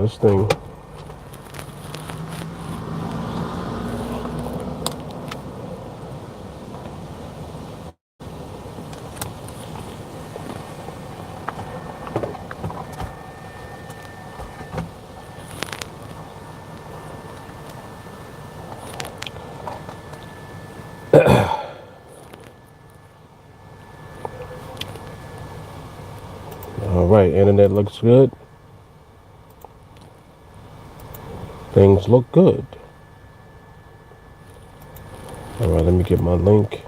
this thing. All right, internet looks good. Things look good. All right, let me get my link.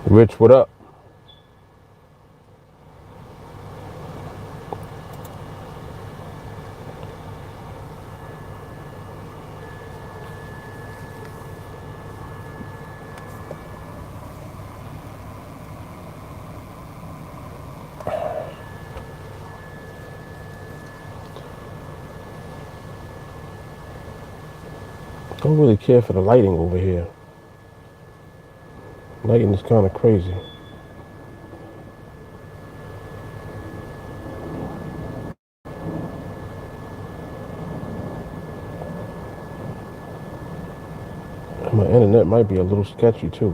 Rich, what up? Don't really care for the lighting over here. Lighting is kind of crazy. My internet might be a little sketchy too.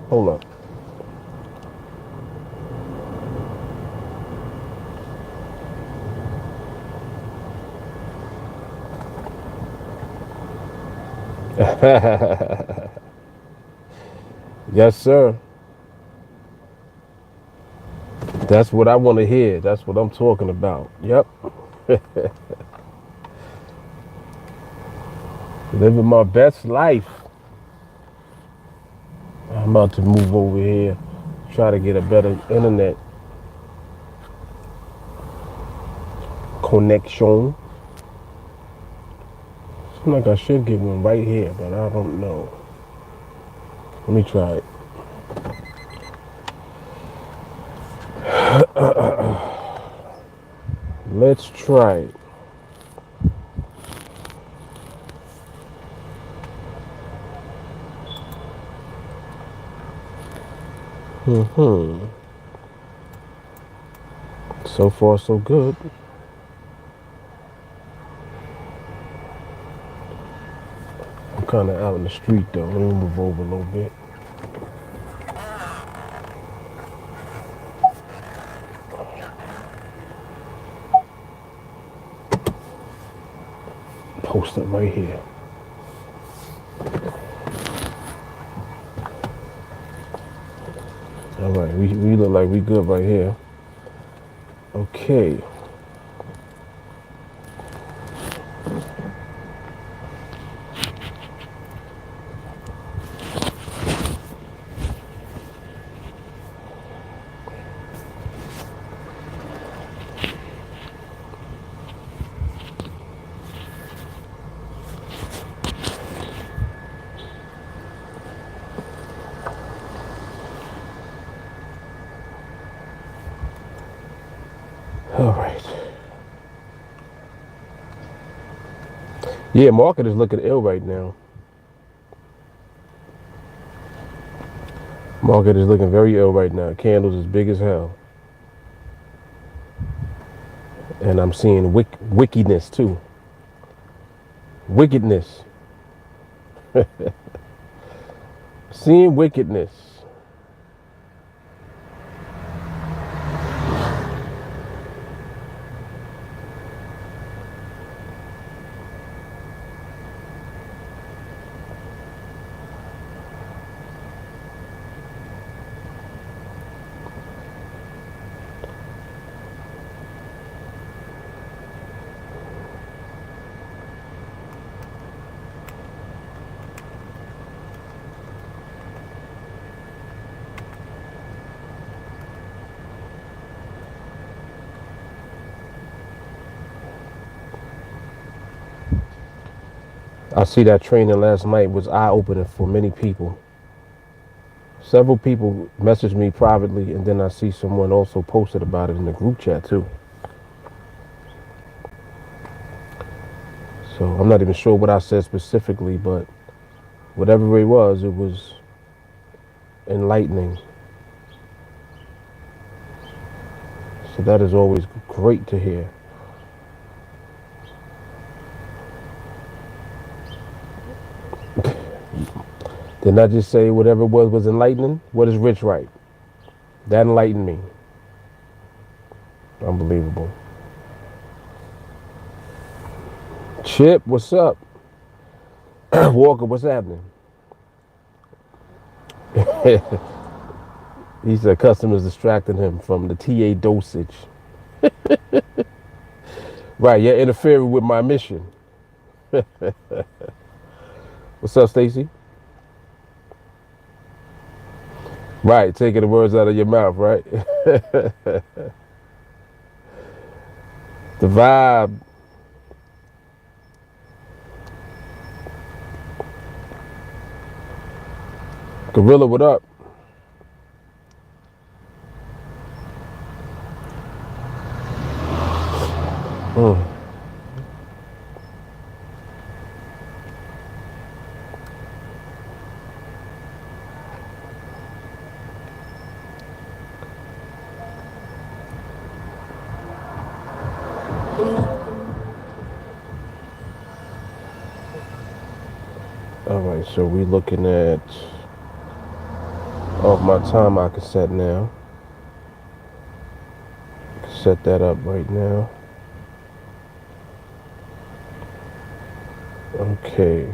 Hold up. Yes, sir. That's what I want to hear. That's what I'm talking about. Yep. Living my best life. I'm about to move over here, try to get a better internet connection. Seems like I should get one right here, but I don't know. Let me try it. Let's try it. So far, so good. I'm kind of out in the street though. Let me move over a little bit. Post it right here. All right, we look like we good right here. Okay. All right. Yeah, market is looking ill right now. Market is looking very ill right now. Candles as big as hell. And I'm seeing wickedness too. Wickedness. Seeing wickedness. I see that training last night was eye-opening for many people. Several people messaged me privately, and then I see someone also posted about it in the group chat too. So I'm not even sure what I said specifically, but whatever it was enlightening. So that is always great to hear. Didn't I just say whatever it was enlightening? What is Rich right? That enlightened me. Unbelievable. Chip, what's up? Walker, what's happening? He said customers distracting him from the TA dosage. Right, you're interfering with my mission. What's up, Stacy? Right, taking the words out of your mouth, right? The vibe. Gorilla, what up? Mm. All right, so we're looking at off my time I can set now. I can set that up right now. Okay.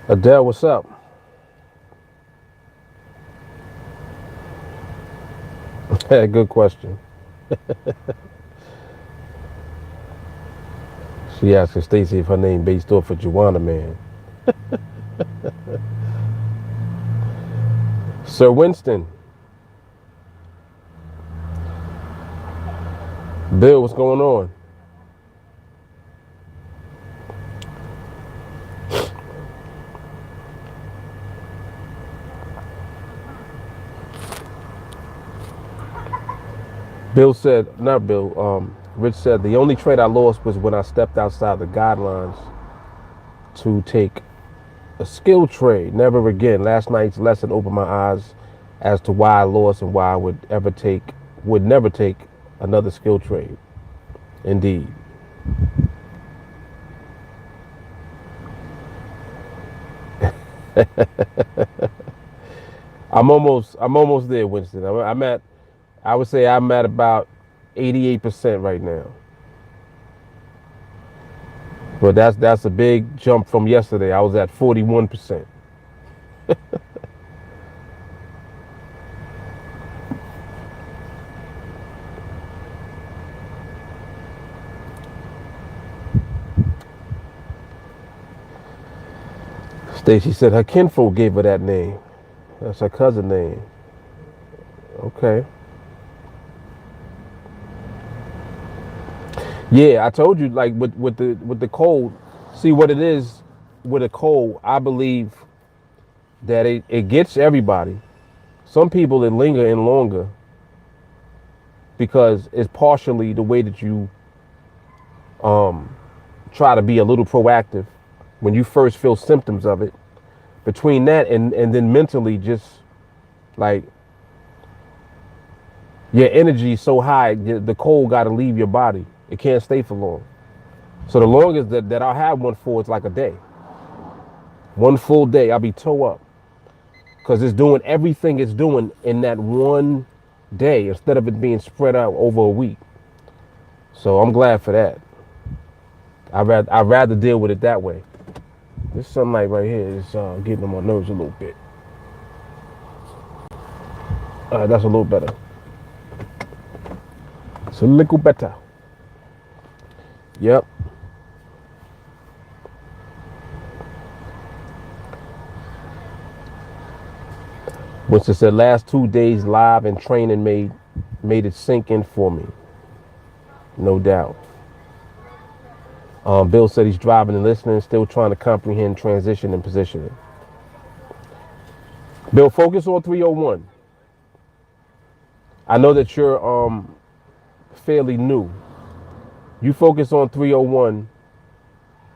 Adele, what's up? Good question. She asking Stacy if her name based off of Juana Man. Sir Winston. Bill, what's going on? Bill said, not Bill, Rich said, the only trade I lost was when I stepped outside the guidelines to take a skill trade. Never again. Last night's lesson opened my eyes as to why I lost and why I would never take another skill trade. Indeed. I'm almost there, Winston. I would say I'm at about 88% right now. But that's a big jump from yesterday. I was at 41%. Stacy said her kinfolk gave her that name. That's her cousin name. Okay. Yeah, I told you, like with the cold. See what it is with a cold. I believe that it gets everybody. Some people it linger in longer, because it's partially the way that you try to be a little proactive when you first feel symptoms of it. Between that and then mentally, just like your energy is so high, the cold got to leave your body. It can't stay for long. So the longest that I'll have one for is like a day. One full day, I'll be toe up. Because it's doing everything it's doing in that one day instead of it being spread out over a week. So I'm glad for that. I'd rather deal with it that way. This sunlight right here is getting on my nerves a little bit. That's a little better. It's a little better. Yep. Winston said last 2 days live and training made it sink in for me. No doubt. Bill said he's driving and listening, still trying to comprehend transition and positioning. Bill, focus on 301. I know that you're fairly new. You focus on 301.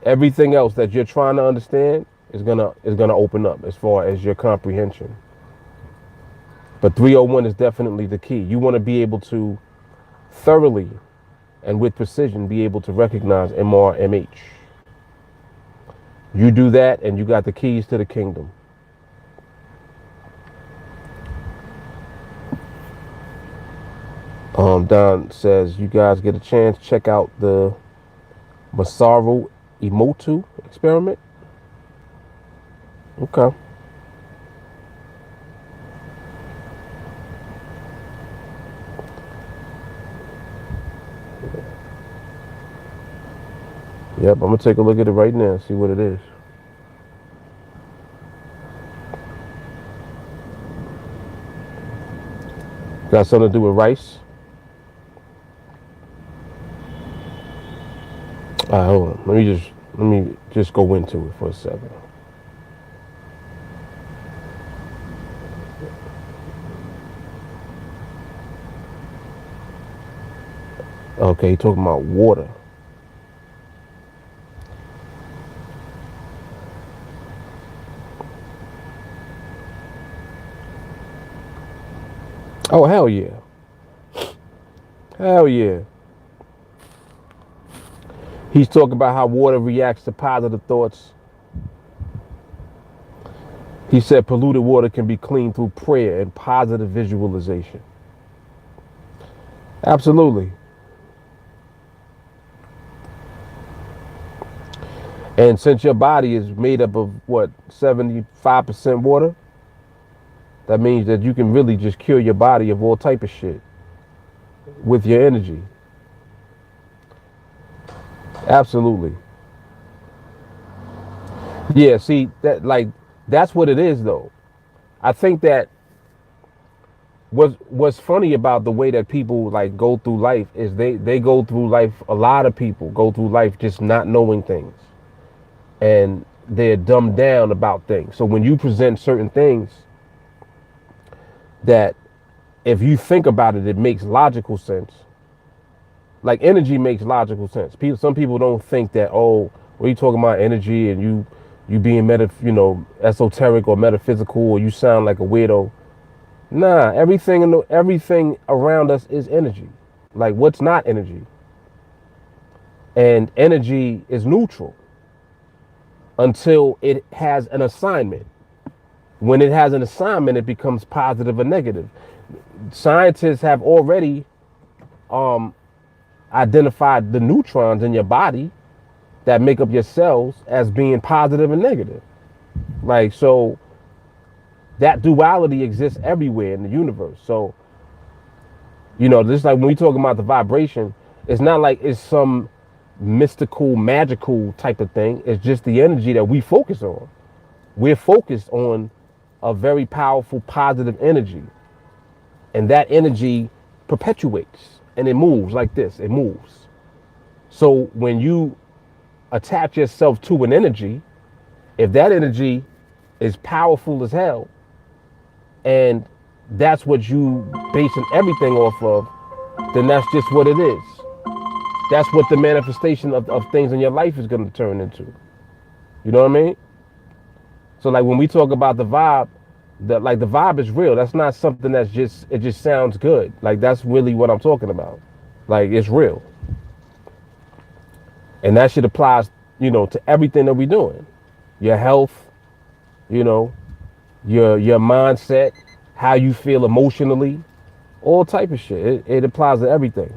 Everything else that you're trying to understand is gonna open up as far as your comprehension. But 301 is definitely the key. You want to be able to thoroughly and with precision be able to recognize MRMH. You do that and you got the keys to the kingdom. Don says, you guys get a chance, check out the Masaru Emoto experiment. Okay. Yep, I'm going to take a look at it right now and see what it is. Got something to do with rice? All right, hold on. Let me just go into it for a second. Okay, talking about water. Oh, hell yeah. Hell yeah. He's talking about how water reacts to positive thoughts. He said polluted water can be cleaned through prayer and positive visualization. Absolutely. And since your body is made up of what, 75% water, that means that you can really just cure your body of all type of shit with your energy. Absolutely. Yeah, see, that's what it is though. I think that what's funny about the way that people like go through life is they go through life, a lot of people go through life just not knowing things. And they're dumbed down about things. So when you present certain things that if you think about it, it makes logical sense. Like energy makes logical sense. Some people don't think that, oh, what are you talking about energy and you being esoteric or metaphysical, or you sound like a weirdo. Nah, everything around us is energy. Like what's not energy? And energy is neutral until it has an assignment. When it has an assignment, it becomes positive or negative. Scientists have already identified the neutrons in your body that make up your cells as being positive and negative. Like, so that duality exists everywhere in the universe. So, just like when we talk about the vibration, it's not like it's some mystical, magical type of thing. It's just the energy that we focus on. We're focused on a very powerful, positive energy. And that energy perpetuates and it moves like this. It moves. So when you attach yourself to an energy, if that energy is powerful as hell, and that's what you basing everything off of, then that's just what it is. That's what the manifestation of things in your life is going to turn into. You know what I mean? So like when we talk about the vibe, that like the vibe is real. That's not something that's just it just sounds good. Like that's really what I'm talking about. Like it's real. And that shit applies, to everything that we're doing. Your health, you know, your mindset, how you feel emotionally, all type of shit. It applies to everything.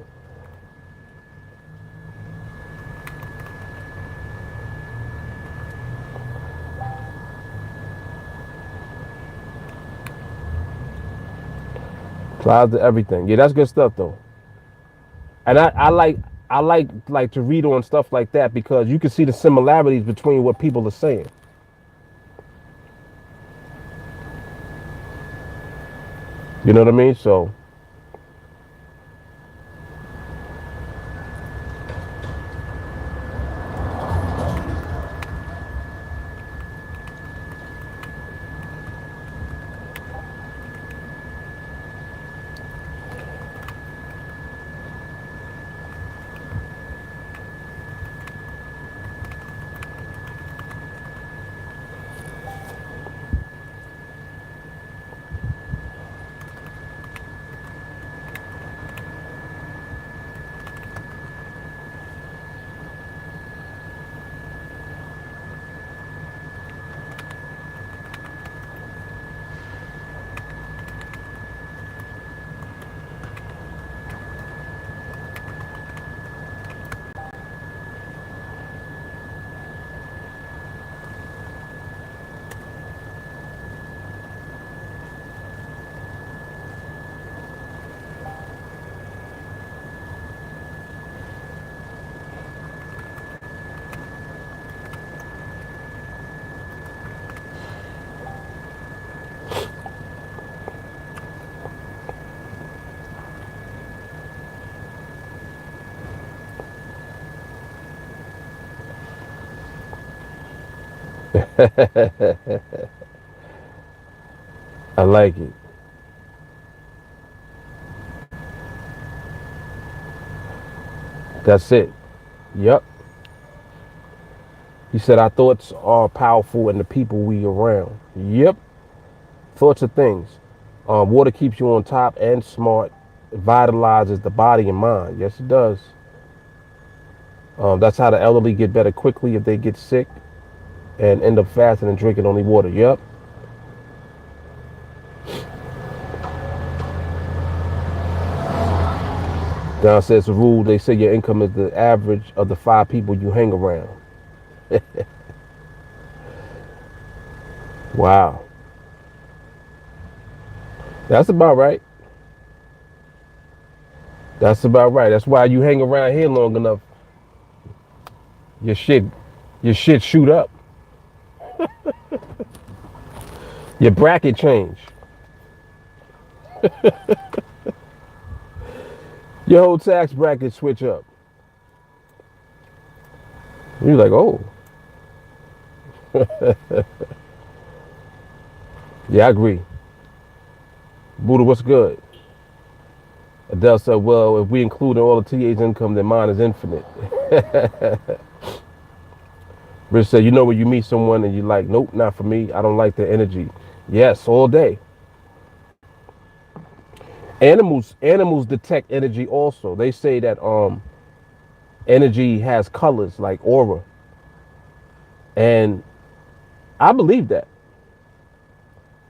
Applies to everything. Yeah, that's good stuff though. And I like to read on stuff like that because you can see the similarities between what people are saying. You know what I mean? So I like it. That's it. Yep. He said our thoughts are powerful and the people we around. Yep. Thoughts are things. Water keeps you on top and smart. It vitalizes the body and mind. Yes, it does. That's how the elderly get better quickly if they get sick and end up fasting and drinking only water. Yep. Down says the rule. They say your income is the average of the 5 people you hang around. Wow. That's about right. That's about right. That's why you hang around here long enough. Your shit, your shit shoot up. Your bracket change. Your whole tax bracket switch up. You're like, oh, yeah, I agree. Buddha, what's good? Adele said, well, if we include all the TA's income, then mine is infinite. Rich said, you know when you meet someone and you're like, nope, not for me. I don't like their energy. Yes, all day. Animals detect energy also. They say that energy has colors like aura. And I believe that.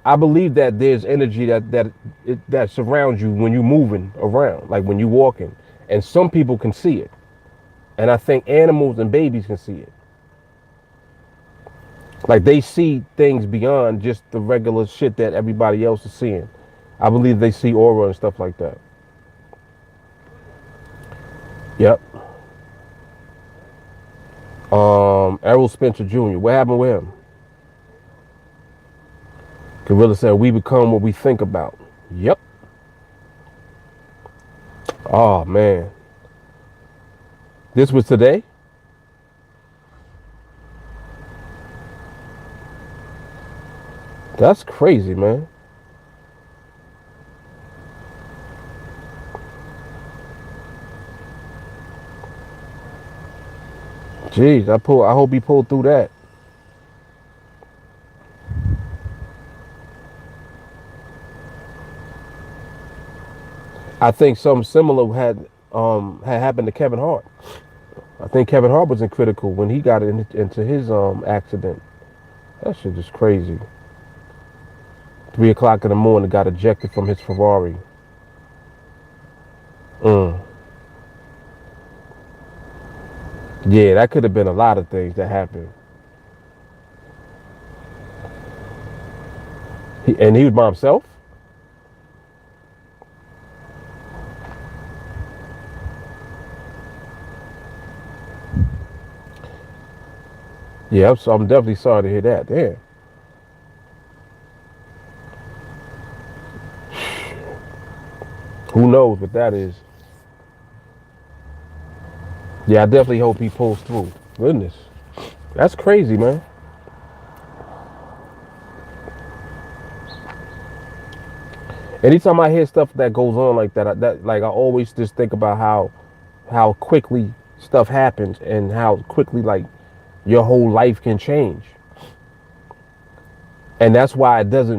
I believe that there's energy that surrounds you when you're moving around, like when you're walking. And some people can see it. And I think animals and babies can see it. Like they see things beyond just the regular shit that everybody else is seeing. I believe they see aura and stuff like that. Yep. Errol Spencer Jr. What happened with him? Gorilla said, we become what we think about. Yep. Oh, man. This was today? That's crazy, man. Jeez, I hope he pulled through that. I think something similar had happened to Kevin Hart. I think Kevin Hart was in critical when he got into his accident. That shit is crazy. 3 o'clock in the morning, got ejected from his Ferrari. Mm. Yeah, that could have been a lot of things that happened. And he was by himself. Yeah, so I'm definitely sorry to hear that. Damn. Who knows what that is? Yeah, I definitely hope he pulls through. Goodness, that's crazy, man. Anytime I hear stuff that goes on like that, I always just think about how quickly stuff happens and how quickly like your whole life can change. And that's why there's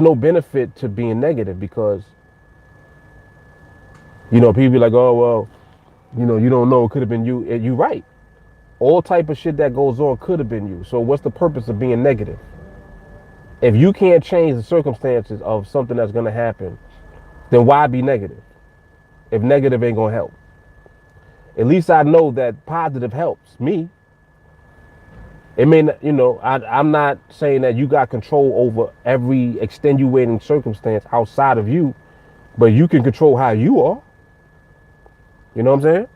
no benefit to being negative because, people be like, oh, well, you don't know, it could have been you. And you right. All type of shit that goes on could have been you. So what's the purpose of being negative? If you can't change the circumstances of something that's going to happen, then why be negative? If negative ain't going to help. At least I know that positive helps me. It may not, I'm not saying that you got control over every extenuating circumstance outside of you, but you can control how you are. You know what I'm saying?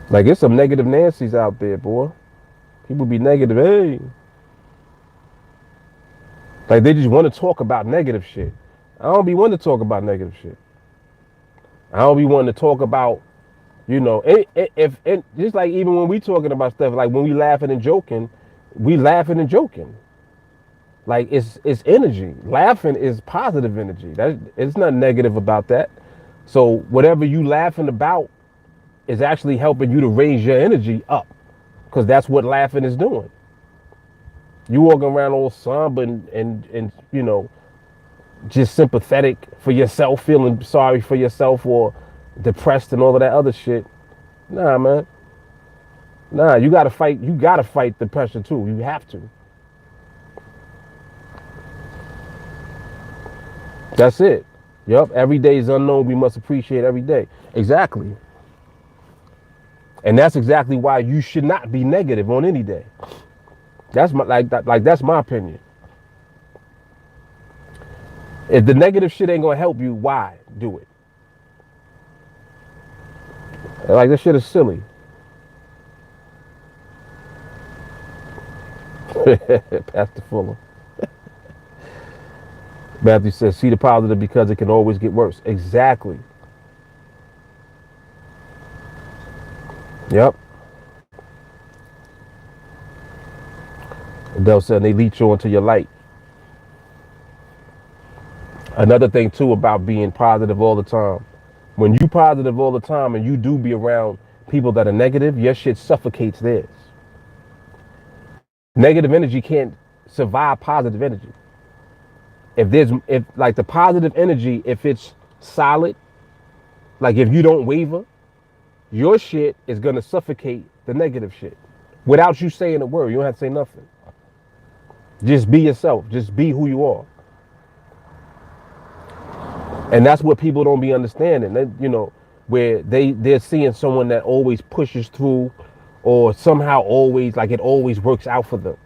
Like, it's some negative Nancy's out there, boy. People be negative, hey. Like, they just want to talk about negative shit. I don't be wanting to talk about negative shit. I don't be wanting to talk about, if just like even when we talking about stuff, like when we laughing and joking, we laughing and joking. Like, it's energy. Laughing is positive energy. It's not negative about that. So whatever you laughing about is actually helping you to raise your energy up, because that's what laughing is doing. You walking around all somber and just sympathetic for yourself, feeling sorry for yourself, or depressed and all of that other shit. Nah, man. Nah, you gotta fight. You gotta fight depression too. You have to. That's it. Yep. Every day is unknown. We must appreciate every day. Exactly. And that's exactly why you should not be negative on any day. That's that's my opinion. If the negative shit ain't gonna help you, why do it? Like, this shit is silly. Pastor Fuller. Matthew says, see the positive because it can always get worse. Exactly. Yep. Adele said, they leech you into your light. Another thing too about being positive all the time. When you positive all the time and you do be around people that are negative, your shit suffocates theirs. Negative energy can't survive positive energy. If like the positive energy, if it's solid, like if you don't waver, your shit is gonna suffocate the negative shit without you saying a word. You don't have to say nothing. Just be yourself. Just be who you are. And that's what people don't be understanding. Where they're seeing someone that always pushes through, or somehow always, like, it always works out for them.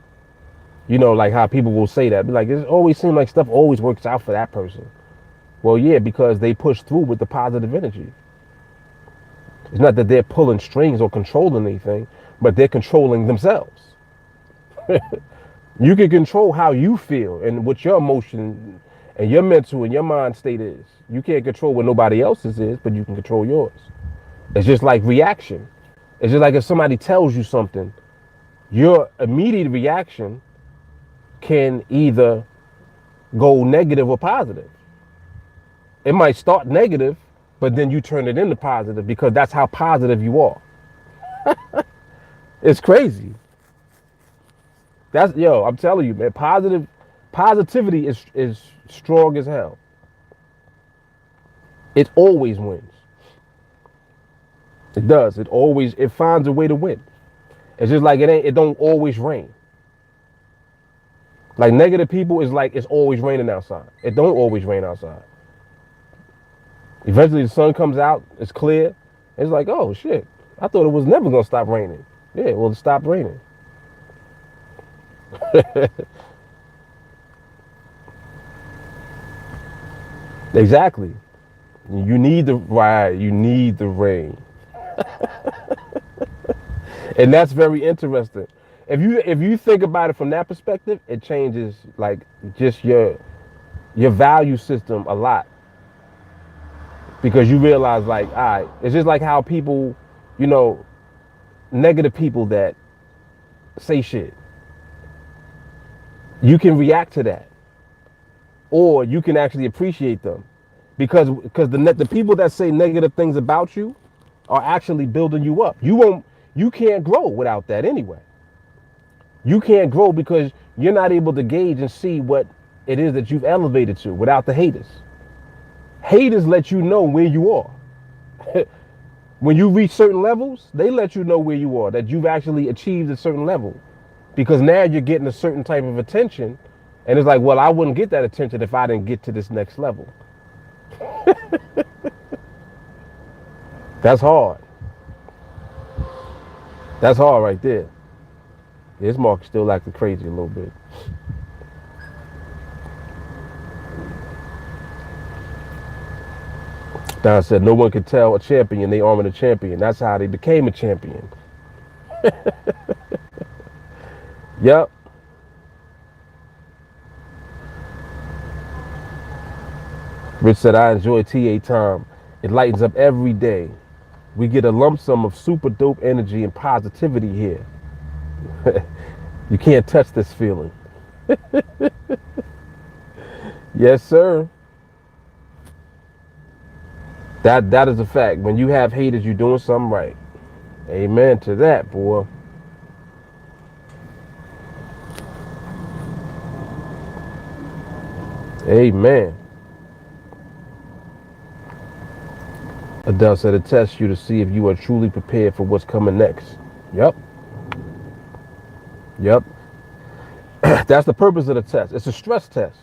Like how people will say that. Be like, it always seems like stuff always works out for that person. Well, yeah, because they push through with the positive energy. It's not that they're pulling strings or controlling anything, but they're controlling themselves. You can control how you feel and what your emotion and your mental and your mind state is. You can't control what nobody else's is, but you can control yours. It's just like reaction. It's just like if somebody tells you something, your immediate reaction can either go negative or positive. It might start negative, but then you turn it into positive because that's how positive you are. It's crazy. That's yo. I'm telling you, man. Positivity is strong as hell. It always wins. It does. It finds a way to win. It's just like it don't always rain. Like negative people is like it's always raining outside. It don't always rain outside. Eventually the sun comes out, it's clear. It's like, oh shit. I thought it was never gonna stop raining. Yeah, well it stopped raining. Exactly. You need the rain. And that's very interesting. If you think about it from that perspective, it changes like just your value system a lot. Because you realize like, all right, it's just like how people, you know, negative people that say shit. You can react to that. Or you can actually appreciate them. Because the people that say negative things about you are actually building you up. You can't grow without that anyway. You can't grow because you're not able to gauge and see what it is that you've elevated to without the haters. Haters let you know where you are. When you reach certain levels, they let you know where you are, that you've actually achieved a certain level. Because now you're getting a certain type of attention. And it's like, well, I wouldn't get that attention if I didn't get to this next level. That's hard. That's hard right there. This market's still acting crazy a little bit. Don said, no one can tell a champion they aren't a champion. That's how they became a champion. Yep. Rich said, I enjoy TA time. It lightens up every day. We get a lump sum of super dope energy and positivity here. You can't touch this feeling. Yes, sir. That is a fact. When you have haters, you're doing something right. Amen to that, boy. Amen. Adele said it tests you to see if you are truly prepared for what's coming next. Yep. Yep. That's the purpose of the test. It's a stress test.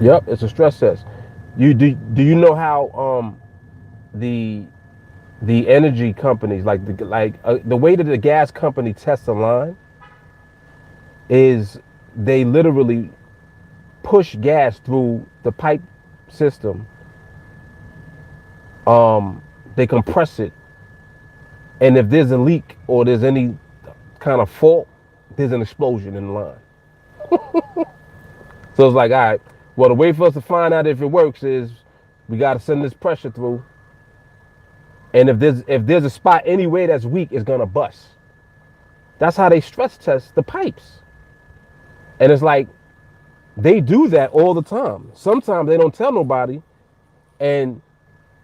Yep, it's a stress test. Do you know how the energy companies like the way that the gas company tests a line is they literally push gas through the pipe system. They compress it, and if there's a leak or there's any kind of fault, there's an explosion in the line. So it's like, all right, well, the way for us to find out if it works is we got to send this pressure through, and if there's a spot anywhere that's weak, it's gonna bust. That's how they stress test the pipes, and it's like they do that all the time. Sometimes they don't tell nobody, and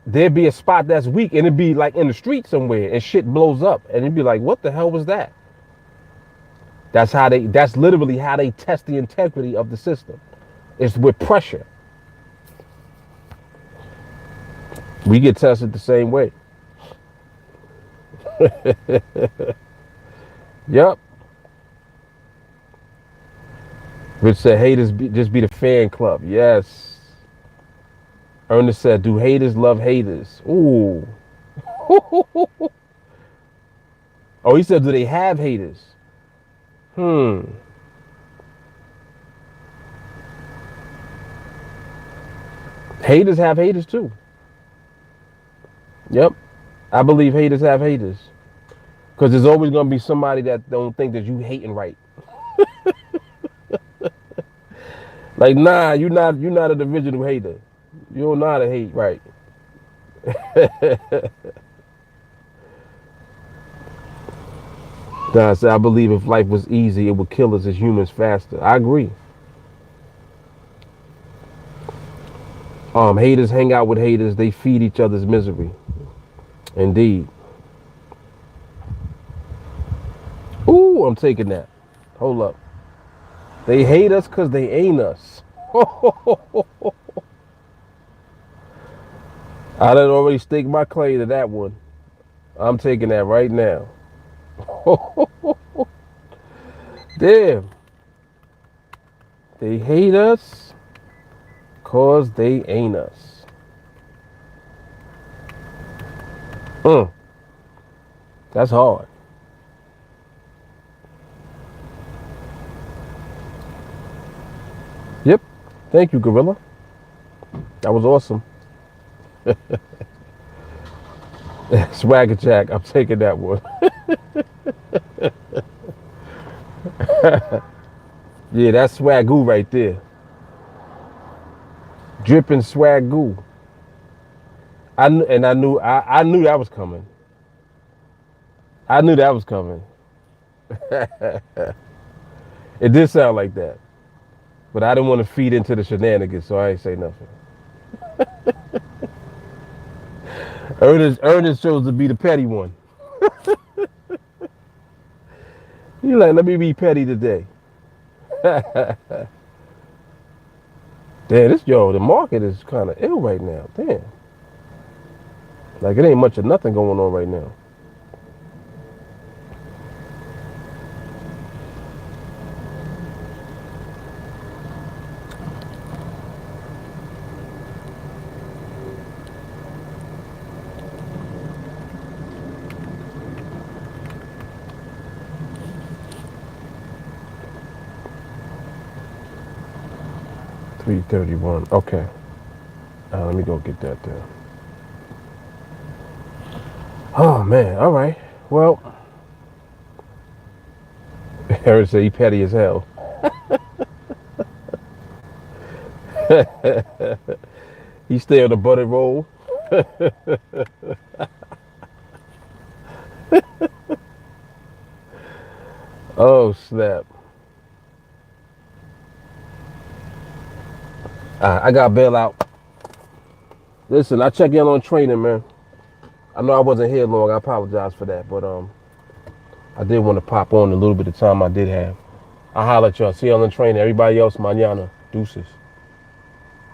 there'd be a spot that's weak, and it'd be like in the street somewhere, and shit blows up, and it'd be like, what the hell was that? That's literally how they test the integrity of the system. It's with pressure. We get tested the same way. Yep. Rich said, haters just be the fan club. Yes. Ernest said, do haters love haters? Ooh. Oh, he said, do they have haters? Haters have haters too. Yep. I believe haters have haters. Because there's always going to be somebody that don't think that you hating right. Like, nah, you're not an original hater. You don't know how to hate right. Don said, I believe if life was easy, it would kill us as humans faster. I agree. Haters hang out with haters. They feed each other's misery. Indeed. Ooh, I'm taking that. Hold up. They hate us because they ain't us. I done already staked my claim to that one. I'm taking that right now. Damn. They hate us because they ain't us. That's hard. Yep. Thank you, Gorilla. That was awesome. Swagger Jack, I'm taking that one. Yeah, that's swagoo right there. Dripping swagoo. I knew that was coming. I knew that was coming. It did sound like that. But I didn't want to feed into the shenanigans, so I ain't say nothing. Ernest chose to be the petty one. He like, let me be petty today. Damn, the market is kind of ill right now. Damn. Like it ain't much of nothing going on right now. $331. Okay. Let me go get that there. Oh man. All right. Well, Aaron said he petty as hell. He stay on the buttered roll. Oh snap. I got bail out. Listen, I check in on training, man. I know I wasn't here long. I apologize for that, but I did want to pop on a little bit of time I did have. I'll holler at y'all. See y'all in training. Everybody else, mañana. Deuces.